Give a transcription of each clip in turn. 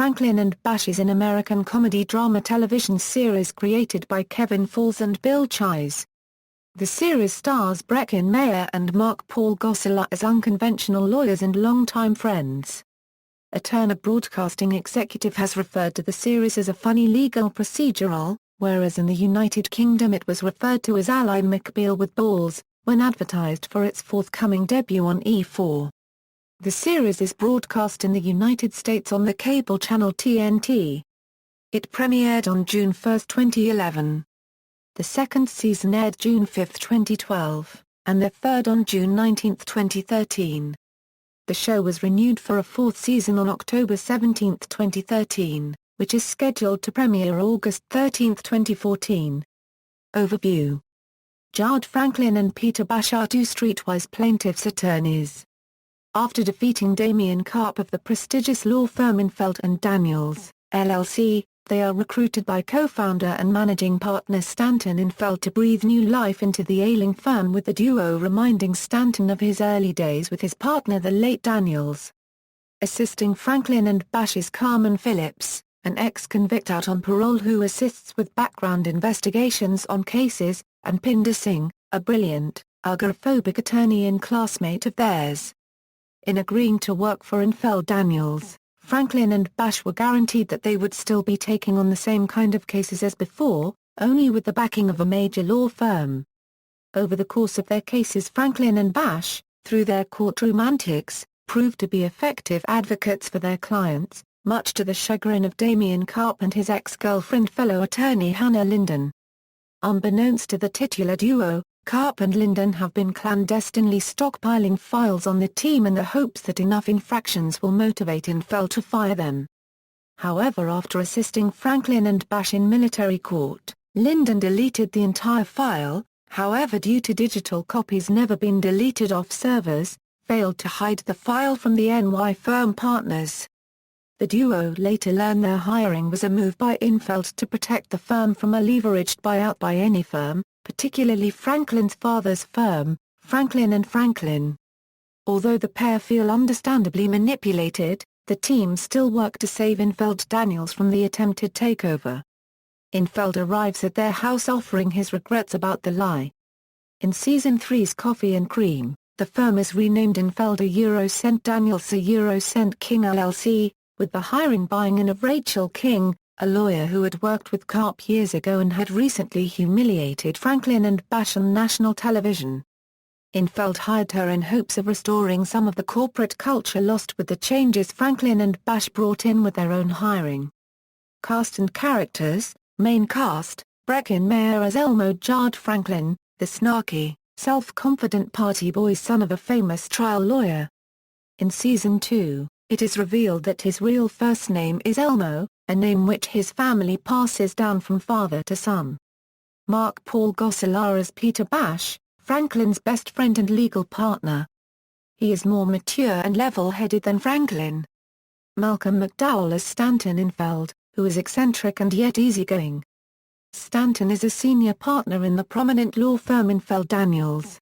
Franklin and Bash is an American comedy drama television series created by Kevin Falls and Bill Chise. The series stars Breckin, Meyer and Mark Paul Gosselaar as unconventional lawyers and longtime friends. A Turner Broadcasting executive has referred to the series as a funny legal procedural, whereas in the United Kingdom it was referred to as Ally McBeal With Balls, when advertised for its forthcoming debut on E4. The series is broadcast in the United States on the cable channel TNT. It premiered on June 1, 2011. The second season aired June 5, 2012, and the third on June 19, 2013. The show was renewed for a fourth season on October 17, 2013, which is scheduled to premiere August 13, 2014. Overview. Jard Franklin and Peter Bash are two streetwise plaintiffs' attorneys. After defeating Damien Karp of the prestigious law firm Infeld and Daniels, LLC, they are recruited by co-founder and managing partner Stanton Infeld to breathe new life into the ailing firm, with the duo reminding Stanton of his early days with his partner the late Daniels. Assisting Franklin and Bash is Carmen Phillips, an ex-convict out on parole who assists with background investigations on cases, and Pinder Singh, a brilliant, agoraphobic attorney and classmate of theirs. In agreeing to work for Infeld Daniels, Franklin and Bash were guaranteed that they would still be taking on the same kind of cases as before, only with the backing of a major law firm. Over the course of their cases, Franklin and Bash, through their courtroom antics, proved to be effective advocates for their clients, much to the chagrin of Damien Karp and his ex-girlfriend fellow attorney Hannah Linden. Unbeknownst to the titular duo, Karp and Linden have been clandestinely stockpiling files on the team in the hopes that enough infractions will motivate Infeld to fire them. However, after assisting Franklin and Bash in military court, Linden deleted the entire file, however, due to digital copies never been deleted off servers, failed to hide the file from the NY firm partners. The duo later learned their hiring was a move by Infeld to protect the firm from a leveraged buyout by any firm, particularly Franklin's father's firm, Franklin and Franklin. Although the pair feel understandably manipulated, the team still work to save Infeld Daniels from the attempted takeover. Infeld arrives at their house offering his regrets about the lie. In Season 3's Coffee and Cream, the firm is renamed Infeld & Daniels & King LLC, with the hiring buying in of Rachel King, a lawyer who had worked with Karp years ago and had recently humiliated Franklin and Bash on national television. Infeld hired her in hopes of restoring some of the corporate culture lost with the changes Franklin and Bash brought in with their own hiring. Cast and characters. Main cast: Breckin Meyer as Elmo Jard Franklin, the snarky, self-confident party boy son of a famous trial lawyer. In Season 2, it is revealed that his real first name is Elmo, a name which his family passes down from father to son. Mark Paul Gosselaar as Peter Bash, Franklin's best friend and legal partner. He is more mature and level-headed than Franklin. Malcolm McDowell as Stanton Infeld, who is eccentric and yet easygoing. Stanton is a senior partner in the prominent law firm Infeld Daniels.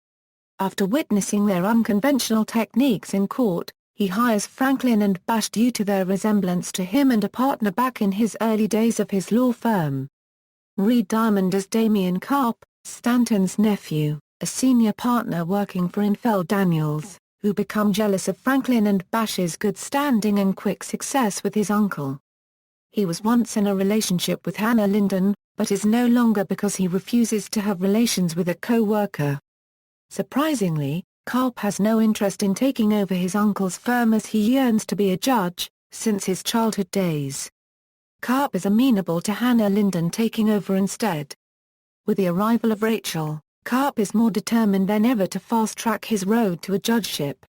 After witnessing their unconventional techniques in court, he hires Franklin and Bash due to their resemblance to him and a partner back in his early days of his law firm. Reed Diamond as Damien Karp, Stanton's nephew, a senior partner working for Infeld Daniels, who become jealous of Franklin and Bash's good standing and quick success with his uncle. He was once in a relationship with Hannah Linden, but is no longer because he refuses to have relations with a co-worker. Surprisingly, Karp has no interest in taking over his uncle's firm as he yearns to be a judge, since his childhood days. Karp is amenable to Hannah Linden taking over instead. With the arrival of Rachel, Karp is more determined than ever to fast-track his road to a judgeship.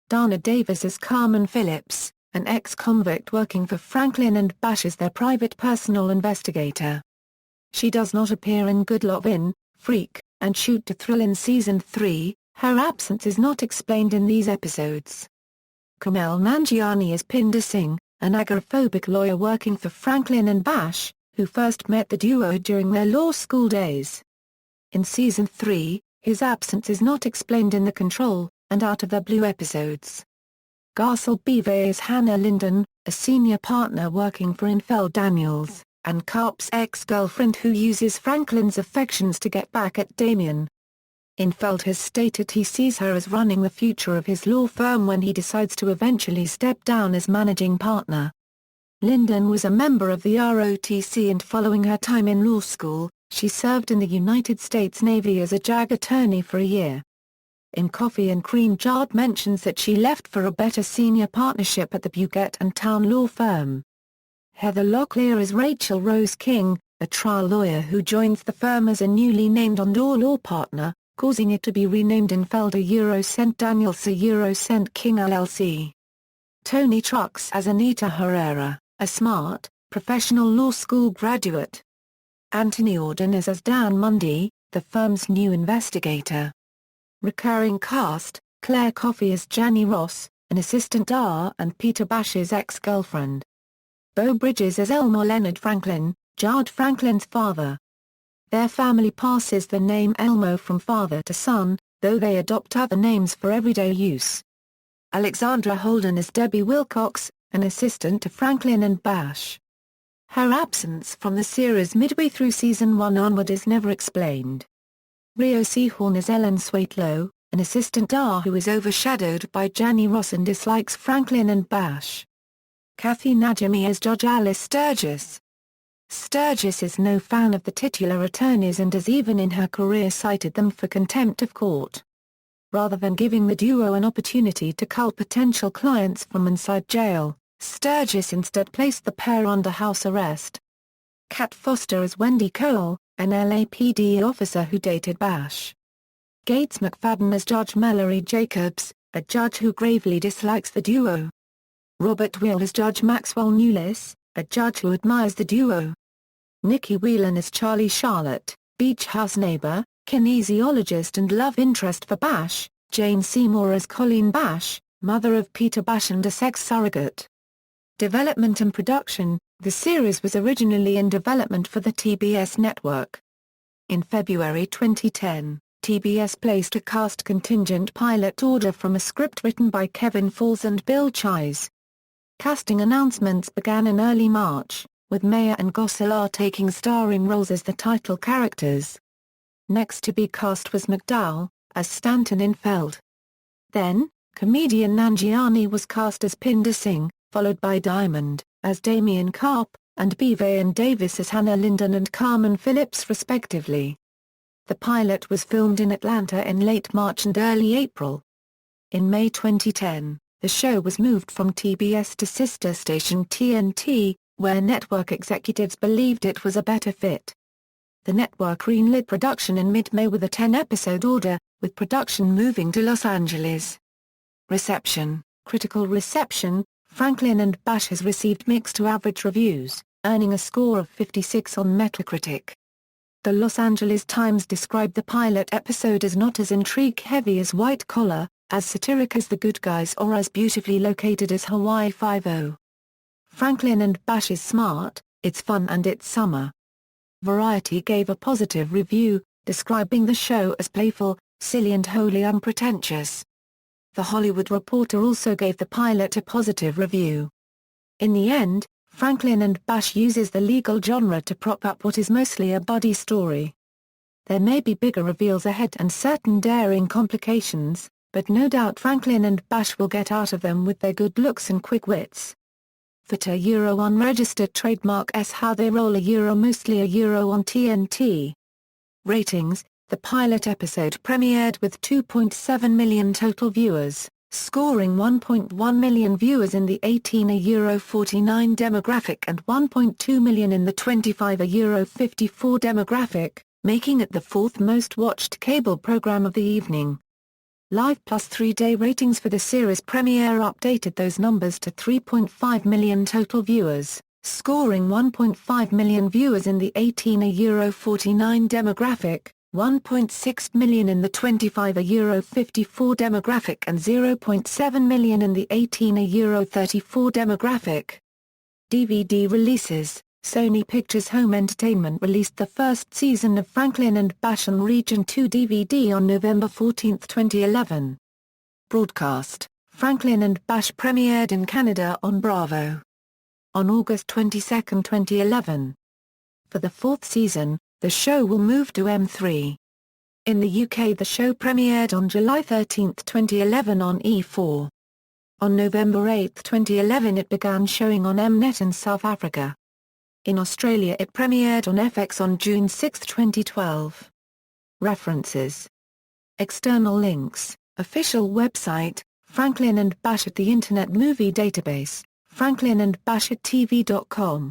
Dana Davis as Carmen Phillips, an ex-convict working for Franklin and Bash as their private personal investigator. She does not appear in Good Lovin', Freak, and Shoot to Thrill in Season 3, her absence is not explained in these episodes. Kumail Nanjiani as Pinder Singh, an agoraphobic lawyer working for Franklin and Bash, who first met the duo during their law school days. In Season 3, his absence is not explained in the Control and Out of the Blue episodes. Garcelle Beauvais as Hannah Linden, a senior partner working for Infeld Daniels, and Karp's ex-girlfriend who uses Franklin's affections to get back at Damien. Infeld has stated he sees her as running the future of his law firm when he decides to eventually step down as managing partner. Linden was a member of the ROTC and following her time in law school, she served in the United States Navy as a JAG attorney for a year. In Coffee and Cream Jard mentions that she left for a better senior partnership at the Puget and Town law firm. Heather Locklear is Rachel Rose King, a trial lawyer who joins the firm as a newly named on-door law partner, causing it to be renamed Infeld St Daniels St King LLC. Tony Trucks as Anita Herrera, a smart, professional law school graduate. Anthony Auden as Dan Mundy, the firm's new investigator. Recurring cast, Claire Coffey as Janie Ross, an assistant R and Peter Bash's ex-girlfriend. Beau Bridges as Elmore Leonard Franklin, Jard Franklin's father. Their family passes the name Elmo from father to son, though they adopt other names for everyday use. Alexandra Holden as Debbie Wilcox, an assistant to Franklin and Bash. Her absence from the series midway through season 1 onward is never explained. Rio Seahorn as Ellen Swaitlow, an assistant R who is overshadowed by Janie Ross and dislikes Franklin and Bash. Kathy Najimy as Judge Alice Sturgis. Sturgis is no fan of the titular attorneys and has even in her career cited them for contempt of court. Rather than giving the duo an opportunity to cull potential clients from inside jail, Sturgis instead placed the pair under house arrest. Kat Foster as Wendy Cole, an LAPD officer who dated Bash. Gates McFadden as Judge Mallory Jacobs, a judge who gravely dislikes the duo. Robert Will as Judge Maxwell Newless, a judge who admires the duo. Nikki Whelan as Charlie Charlotte, beach house neighbor, kinesiologist and love interest for Bash. Jane Seymour as Colleen Bash, mother of Peter Bash and a sex surrogate. Development and production. The series was originally in development for the TBS network. In February 2010, TBS placed a cast contingent pilot order from a script written by Kevin Falls and Bill Chise. Casting announcements began in early March, with Meyer and Gosselaar taking starring roles as the title characters. Next to be cast was McDowell, as Stanton Infeld. Then, comedian Nanjiani was cast as Pinder Singh, followed by Diamond, as Damien Karp, and Bevay and Davis as Hannah Linden and Carmen Phillips respectively. The pilot was filmed in Atlanta in late March and early April. In May 2010, the show was moved from TBS to sister station TNT, where network executives believed it was a better fit. The network greenlit production in mid-May with a 10-episode order, with production moving to Los Angeles. Reception. Critical reception. Franklin and Bash has received mixed to average reviews, earning a score of 56 on Metacritic. The Los Angeles Times described the pilot episode as not as intrigue-heavy as White Collar, as satiric as The Good Guys or as beautifully located as Hawaii Five-0. Franklin and Bash is smart, it's fun and it's summer. Variety gave a positive review, describing the show as playful, silly and wholly unpretentious. The Hollywood Reporter also gave the pilot a positive review. In the end, Franklin and Bash uses the legal genre to prop up what is mostly a buddy story. There may be bigger reveals ahead and certain daring complications, but no doubt Franklin and Bash will get out of them with their good looks and quick wits. Footer Euro unregistered trademark S How They Roll a Euro mostly a Euro on TNT. Ratings. The pilot episode premiered with 2.7 million total viewers, scoring 1.1 million viewers in the 18-49 demographic and 1.2 million in the 25-54 demographic, making it the fourth most watched cable program of the evening. Live Plus 3-day ratings for the series premiere updated those numbers to 3.5 million total viewers, scoring 1.5 million viewers in the 18-49 demographic, 1.6 million in the 25-54 demographic and 0.7 million in the 18-34 demographic. DVD releases. Sony Pictures Home Entertainment released the first season of Franklin and Bash on Region 2 DVD on November 14, 2011. Broadcast. Franklin and Bash premiered in Canada on Bravo. on August 22, 2011. For the fourth season, the show will move to M3. In the UK, the show premiered on July 13, 2011 on E4. On November 8, 2011 it began showing on Mnet in South Africa. In Australia it premiered on FX on June 6, 2012. References. External links, official website, Franklin and Bash at the Internet Movie Database, franklinandbash@tv.com.